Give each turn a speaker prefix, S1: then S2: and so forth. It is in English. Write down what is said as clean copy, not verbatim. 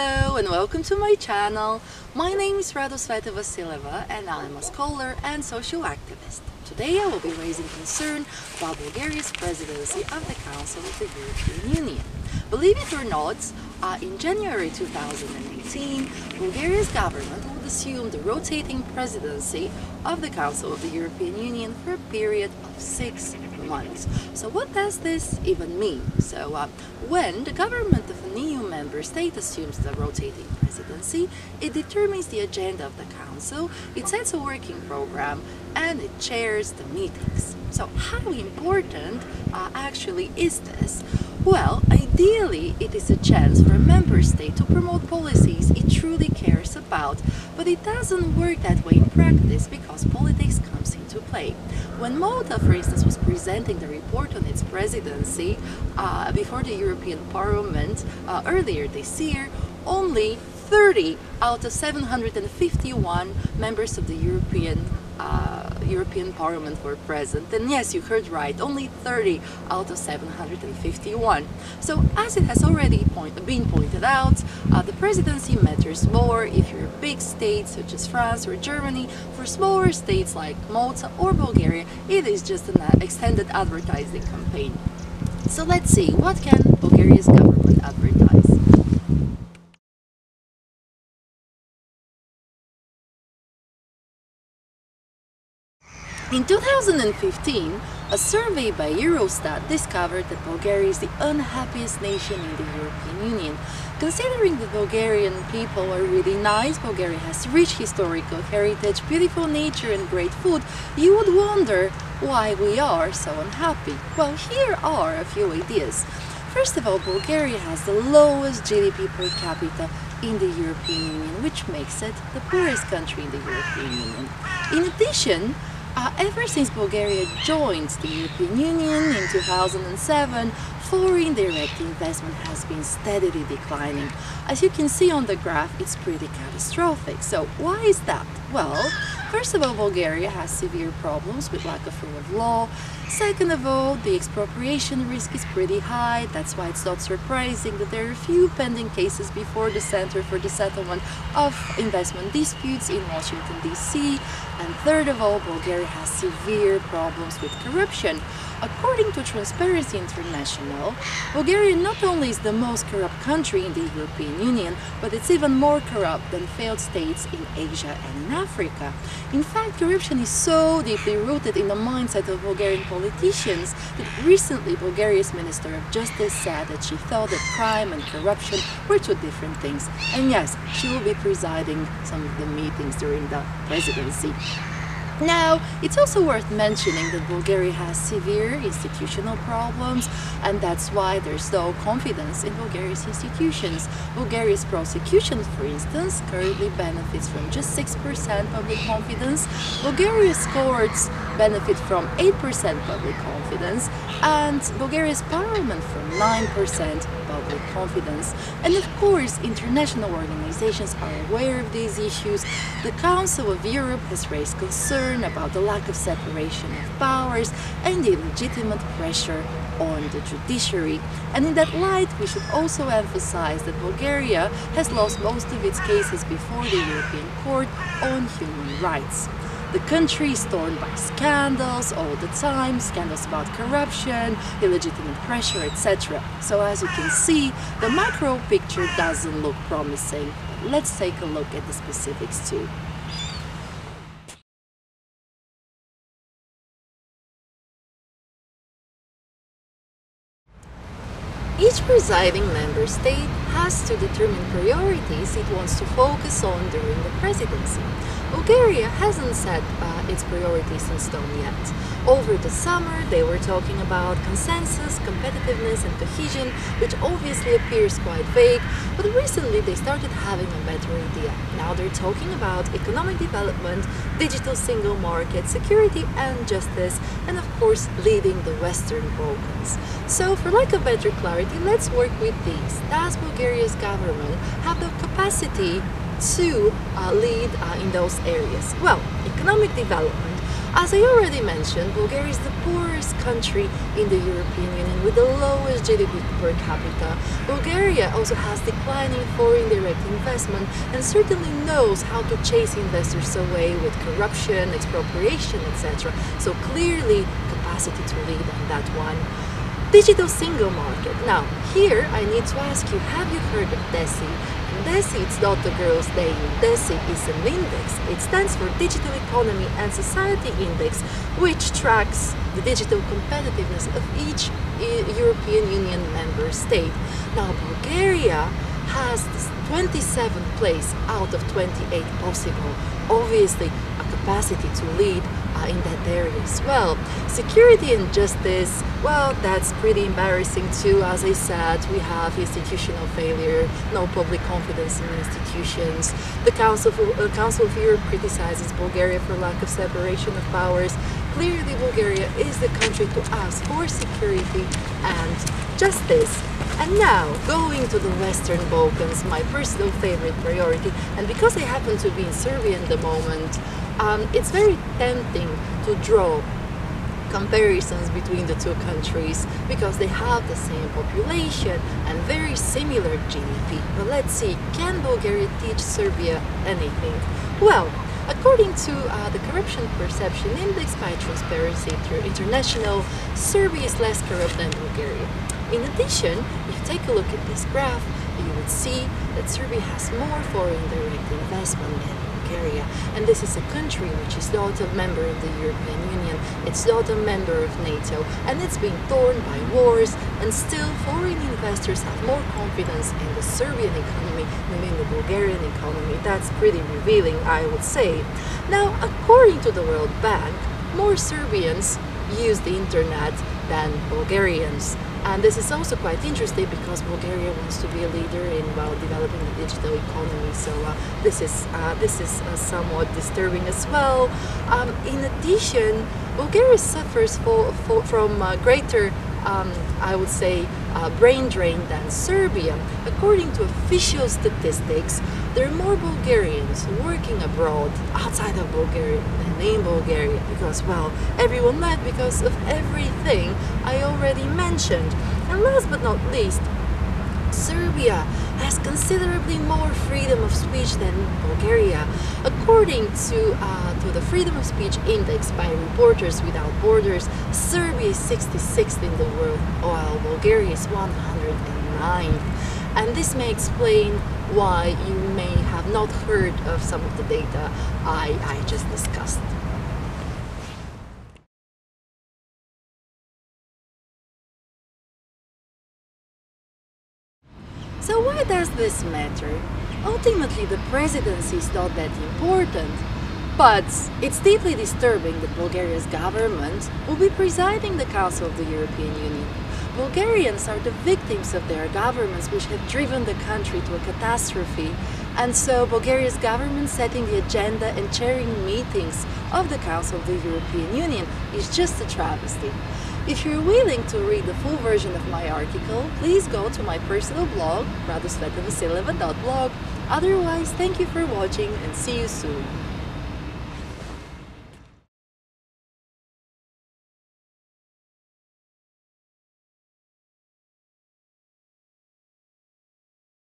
S1: Hello and welcome to my channel. My name is Radosveta Vassileva and I'm a scholar and social activist. Today I will be raising concern about Bulgaria's presidency of the Council of the European Union. Believe it or not, in January 2018, Bulgaria's government would assume the rotating presidency of the Council of the European Union for a period of 6 months. So what does this even mean? So when the government of an EU member state assumes the rotating presidency, it determines the agenda of the Council, it sets a working program, and it chairs the meetings. So how important actually is this? Well, ideally it is a chance for a member state to promote policies it truly cares about, but it doesn't work that way in practice because politics comes into play. When Malta, for instance, was presenting the report on its presidency before the European Parliament earlier this year, only 30 out of 751 members of the European Parliament were present. And yes, you heard right, only 30 out of 751. So as it has already been pointed out, the presidency matters more if you're a big state such as France or Germany. For smaller states like Malta or Bulgaria, it is just an extended advertising campaign. So let's see, what can Bulgaria's government advertise? In 2015, a survey by Eurostat discovered that Bulgaria is the unhappiest nation in the European Union. Considering that Bulgarian people are really nice, Bulgaria has rich historical heritage, beautiful nature and great food, you would wonder why we are so unhappy. Well, here are a few ideas. First of all, Bulgaria has the lowest GDP per capita in the European Union, which makes it the poorest country in the European Union. In addition, ever since Bulgaria joined the European Union in 2007, foreign direct investment has been steadily declining. As you can see on the graph, it's pretty catastrophic. So why is that? Well, first of all, Bulgaria has severe problems with lack of rule of law. Second of all, the expropriation risk is pretty high. That's why it's not surprising that there are a few pending cases before the Center for the Settlement of Investment Disputes in Washington, D.C. And third of all, Bulgaria has severe problems with corruption. According to Transparency International, Bulgaria not only is the most corrupt country in the European Union, but it's even more corrupt than failed states in Asia and in Africa. In fact, corruption is so deeply rooted in the mindset of Bulgarian politicians that recently Bulgaria's Minister of Justice said that she thought that crime and corruption were two different things. And yes, she will be presiding some of the meetings during the presidency. Now, it's also worth mentioning that Bulgaria has severe institutional problems, and that's why there's no confidence in Bulgaria's institutions. Bulgaria's prosecution, for instance, currently benefits from just 6% public confidence. Bulgaria's courts benefit from 8% public confidence, and Bulgaria's parliament from 9% public confidence. And of course, international organizations are aware of these issues. The Council of Europe has raised concern about the lack of separation of powers and the legitimate pressure on the judiciary. And in that light, we should also emphasize that Bulgaria has lost most of its cases before the European Court on human rights. The country is torn by scandals all the time, scandals about corruption, illegitimate pressure, etc. So as you can see, the macro picture doesn't look promising. Let's take a look at the specifics too. Each presiding member state has to determine priorities it wants to focus on during the presidency. Bulgaria hasn't set its priorities in stone yet. Over the summer, they were talking about consensus, competitiveness and cohesion, which obviously appears quite vague, but recently they started having a better idea. Now they're talking about economic development, digital single market, security and justice, and of course leading the Western Balkans. So for lack of better clarity, let's work with these. Does Bulgaria's government have the capacity to lead in those areas? Well, economic development. As I already mentioned, Bulgaria is the poorest country in the European Union with the lowest GDP per capita. Bulgaria also has declining foreign direct investment and certainly knows how to chase investors away with corruption, expropriation, etc. So clearly capacity to lead on that one. Digital single market. Now, here I need to ask you, have you heard of DESI? DESI, it's not a girl's day. DESI is an index. It stands for Digital Economy and Society Index, which tracks the digital competitiveness of each European Union member state. Now, Bulgaria has this 27th place out of 28 possible. Obviously, a capacity to lead in that area as well. Security and justice, well, that's pretty embarrassing too. As I said, we have institutional failure, no public confidence in institutions. The Council of Europe criticizes Bulgaria for lack of separation of powers. Clearly, Bulgaria is the country to ask for security and justice. And now, going to the Western Balkans, my personal favorite priority, and because I happen to be in Serbia at the moment, it's very tempting to draw comparisons between the two countries because they have the same population and very similar GDP. But let's see, can Bulgaria teach Serbia anything? Well, according to the Corruption Perception Index by Transparency International, Serbia is less corrupt than Bulgaria. In addition, if you take a look at this graph, you would see that Serbia has more foreign direct investment than Bulgaria. And this is a country which is not a member of the European Union, it's not a member of NATO, and it's been torn by wars, and still foreign investors have more confidence in the Serbian economy than in the Bulgarian economy. That's pretty revealing, I would say. Now, according to the World Bank, more Serbians use the internet than Bulgarians. And this is also quite interesting because Bulgaria wants to be a leader in developing the digital economy. So this is somewhat disturbing as well. In addition, Bulgaria suffers from greater, I would say, brain drain than Serbia. According to official statistics, there are more Bulgarians working abroad outside of Bulgaria than in Bulgaria because, well, everyone left because of everything I already mentioned. And last but not least, Serbia has considerably more freedom of speech than Bulgaria. According to the Freedom of Speech Index by Reporters Without Borders, Serbia is 66th in the world, while Bulgaria is 109th. And this may explain why you may have not heard of some of the data I just discussed. So why does this matter? Ultimately, the presidency is not that important, but it's deeply disturbing that Bulgaria's government will be presiding the Council of the European Union. Bulgarians are the victims of their governments which have driven the country to a catastrophe, and so Bulgaria's government setting the agenda and chairing meetings of the Council of the European Union is just a travesty. If you're willing to read the full version of my article, please go to my personal blog, Radosveta Vassileva.blog. Otherwise, thank you for watching and see you soon.